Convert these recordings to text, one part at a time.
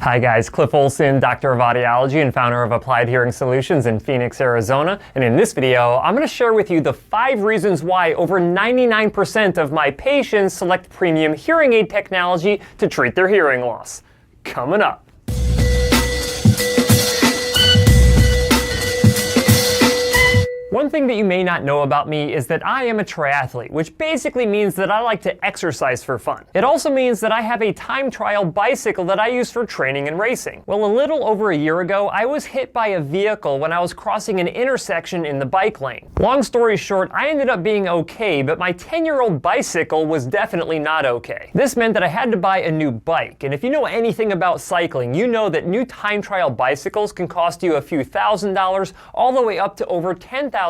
Hi guys, Cliff Olson, Doctor of Audiology and founder of Applied Hearing Solutions in Phoenix, Arizona. And in this video, I'm going to share with you the 5 reasons why over 99% of my patients select premium hearing aid technology to treat their hearing loss. Coming up. One thing that you may not know about me is that I am a triathlete, which basically means that I like to exercise for fun. It also means that I have a time trial bicycle that I use for training and racing. Well, a little over a year ago, I was hit by a vehicle when I was crossing an intersection in the bike lane. Long story short, I ended up being okay, but my 10-year-old bicycle was definitely not okay. This meant that I had to buy a new bike, and if you know anything about cycling, you know that new time trial bicycles can cost you a few $1,000s all the way up to over $10,000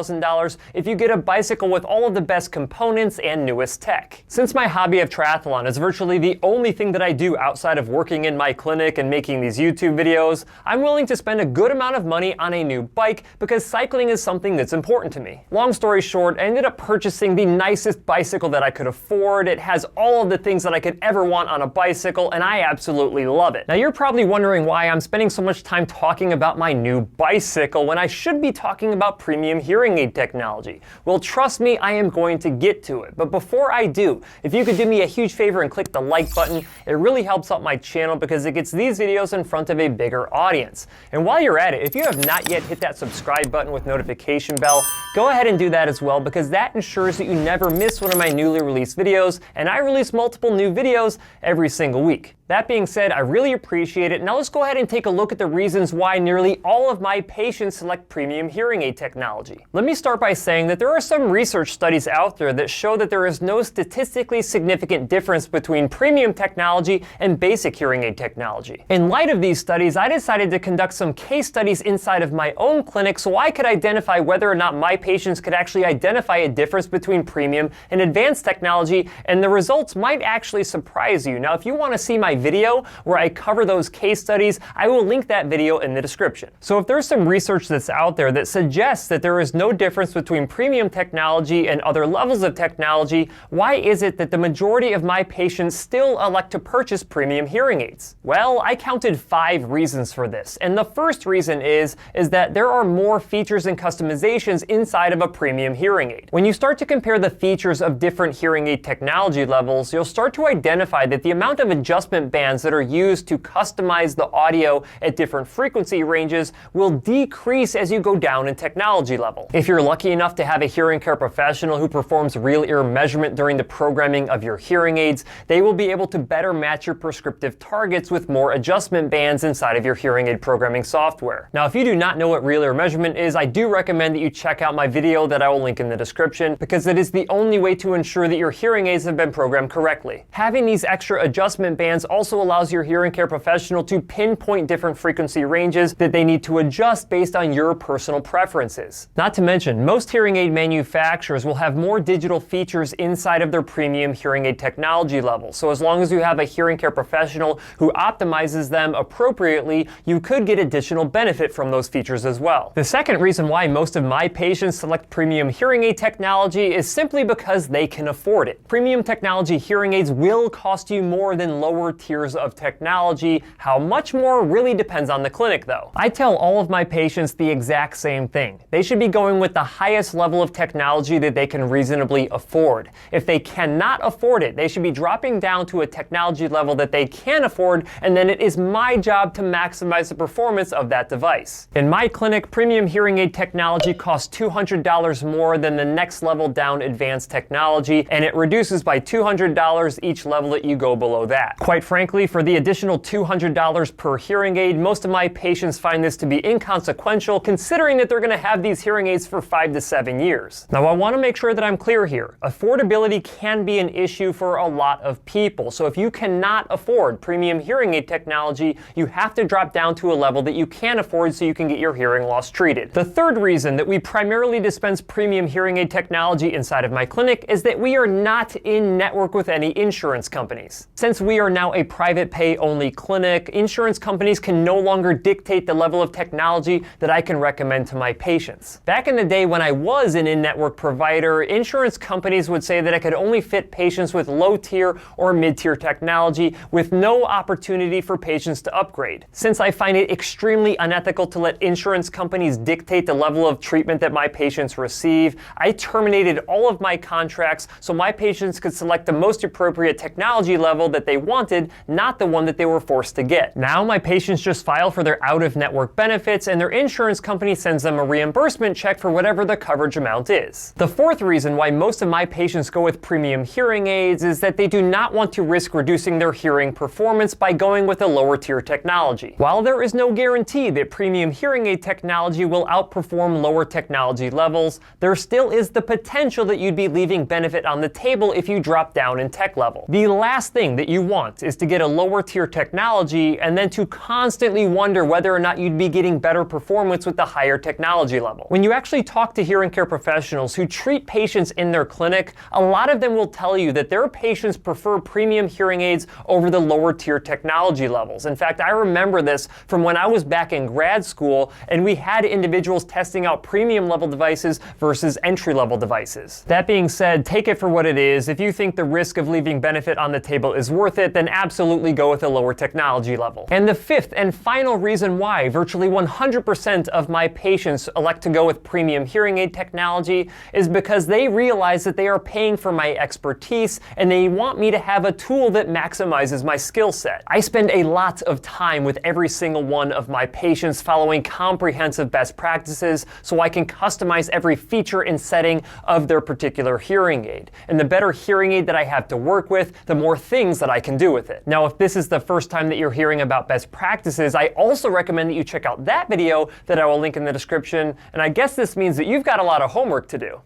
if you get a bicycle with all of the best components and newest tech. Since my hobby of triathlon is virtually the only thing that I do outside of working in my clinic and making these YouTube videos, I'm willing to spend a good amount of money on a new bike because cycling is something that's important to me. Long story short, I ended up purchasing the nicest bicycle that I could afford. It has all of the things that I could ever want on a bicycle, and I absolutely love it. Now you're probably wondering why I'm spending so much time talking about my new bicycle when I should be talking about premium hearing aid technology. Well, trust me, I am going to get to it. But before I do, if you could do me a huge favor and click the like button, it really helps out my channel because it gets these videos in front of a bigger audience. And while you're at it, if you have not yet hit that subscribe button with notification bell, go ahead and do that as well because that ensures that you never miss one of my newly released videos, and I release multiple new videos every single week. That being said, I really appreciate it. Now let's go ahead and take a look at the reasons why nearly all of my patients select premium hearing aid technology. Let me start by saying that there are some research studies out there that show that there is no statistically significant difference between premium technology and basic hearing aid technology. In light of these studies, I decided to conduct some case studies inside of my own clinic so I could identify whether or not my patients could actually identify a difference between premium and advanced technology, and the results might actually surprise you. Now, if you want to see my video where I cover those case studies, I will link that video in the description. So if there's some research that's out there that suggests that there is no difference between premium technology and other levels of technology, why is it that the majority of my patients still elect to purchase premium hearing aids? Well, I counted 5 reasons for this, and the first reason is that there are more features and customizations inside of a premium hearing aid. When you start to compare the features of different hearing aid technology levels, you'll start to identify that the amount of adjustment bands that are used to customize the audio at different frequency ranges will decrease as you go down in technology level. If you're lucky enough to have a hearing care professional who performs real ear measurement during the programming of your hearing aids, they will be able to better match your prescriptive targets with more adjustment bands inside of your hearing aid programming software. Now, if you do not know what real ear measurement is, I do recommend that you check out my video that I will link in the description because it is the only way to ensure that your hearing aids have been programmed correctly. Having these extra adjustment bands also allows your hearing care professional to pinpoint different frequency ranges that they need to adjust based on your personal preferences. Not to mention, most hearing aid manufacturers will have more digital features inside of their premium hearing aid technology level. So as long as you have a hearing care professional who optimizes them appropriately, you could get additional benefit from those features as well. The second reason why most of my patients select premium hearing aid technology is simply because they can afford it. Premium technology hearing aids will cost you more than lower tiers of technology. How much more really depends on the clinic though. I tell all of my patients the exact same thing. They should be going with the highest level of technology that they can reasonably afford. If they cannot afford it, they should be dropping down to a technology level that they can afford, and then it is my job to maximize the performance of that device. In my clinic, premium hearing aid technology costs $200 more than the next level down advanced technology, and it reduces by $200 each level that you go below that. Quite frankly, for the additional $200 per hearing aid, most of my patients find this to be inconsequential considering that they're going to have these hearing aids for 5 to 7 years. Now, I want to make sure that I'm clear here. Affordability can be an issue for a lot of people. So if you cannot afford premium hearing aid technology, you have to drop down to a level that you can afford so you can get your hearing loss treated. The third reason that we primarily dispense premium hearing aid technology inside of my clinic is that we are not in network with any insurance companies. Since we are now a private pay only clinic, insurance companies can no longer dictate the level of technology that I can recommend to my patients. Back in the day when I was an in-network provider, insurance companies would say that I could only fit patients with low-tier or mid-tier technology with no opportunity for patients to upgrade. Since I find it extremely unethical to let insurance companies dictate the level of treatment that my patients receive, I terminated all of my contracts so my patients could select the most appropriate technology level that they wanted, not the one that they were forced to get. Now my patients just file for their out-of-network benefits and their insurance company sends them a reimbursement check for whatever the coverage amount is. The fourth reason why most of my patients go with premium hearing aids is that they do not want to risk reducing their hearing performance by going with a lower tier technology. While there is no guarantee that premium hearing aid technology will outperform lower technology levels, there still is the potential that you'd be leaving benefit on the table if you drop down in tech level. The last thing that you want is to get a lower tier technology and then to constantly wonder whether or not you'd be getting better performance with the higher technology level. When you actually talk to hearing care professionals who treat patients in their clinic, a lot of them will tell you that their patients prefer premium hearing aids over the lower tier technology levels. In fact, I remember this from when I was back in grad school and we had individuals testing out premium level devices versus entry level devices. That being said, take it for what it is. If you think the risk of leaving benefit on the table is worth it, then absolutely go with a lower technology level. And the fifth and final reason why virtually 100% of my patients elect to go with premium hearing aid technology is because they realize that they are paying for my expertise and they want me to have a tool that maximizes my skill set. I spend a lot of time with every single one of my patients following comprehensive best practices so I can customize every feature and setting of their particular hearing aid. And the better hearing aid that I have to work with, the more things that I can do with it. Now, if this is the first time that you're hearing about best practices, I also recommend that you check out that video that I will link in the description. And I guess this means that you've got a lot of homework to do.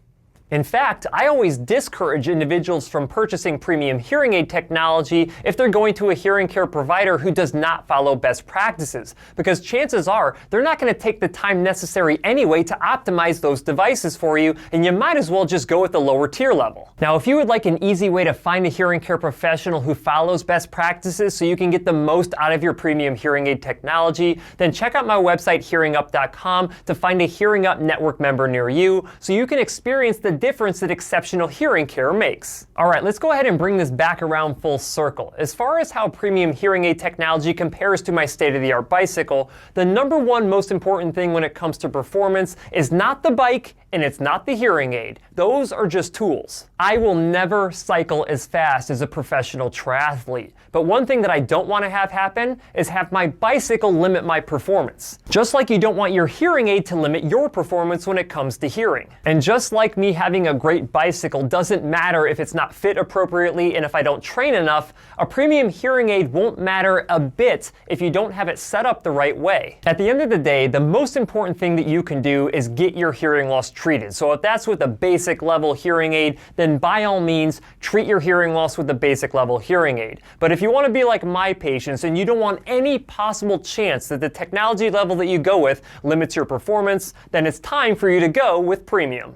In fact, I always discourage individuals from purchasing premium hearing aid technology if they're going to a hearing care provider who does not follow best practices, because chances are they're not going to take the time necessary anyway to optimize those devices for you, and you might as well just go with the lower tier level. Now, if you would like an easy way to find a hearing care professional who follows best practices so you can get the most out of your premium hearing aid technology, then check out my website hearingup.com to find a Hearing Up network member near you so you can experience the difference that exceptional hearing care makes. All right, let's go ahead and bring this back around full circle. As far as how premium hearing aid technology compares to my state-of-the-art bicycle, the number one most important thing when it comes to performance is not the bike and it's not the hearing aid. Those are just tools. I will never cycle as fast as a professional triathlete, but one thing that I don't want to have happen is have my bicycle limit my performance. Just like you don't want your hearing aid to limit your performance when it comes to hearing. And just like me having a great bicycle doesn't matter if it's not fit appropriately and if I don't train enough, a premium hearing aid won't matter a bit if you don't have it set up the right way. At the end of the day, the most important thing that you can do is get your hearing loss treated. So if that's with a basic level hearing aid, then by all means, treat your hearing loss with a basic level hearing aid. But if you want to be like my patients and you don't want any possible chance that the technology level that you go with limits your performance, then it's time for you to go with premium.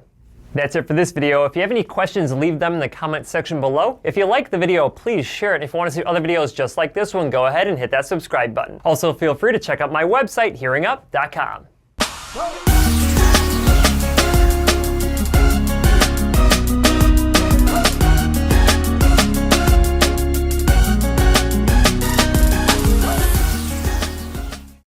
That's it for this video. If you have any questions, leave them in the comment section below. If you like the video, please share it. And if you want to see other videos just like this one, go ahead and hit that subscribe button. Also, feel free to check out my website, hearingup.com.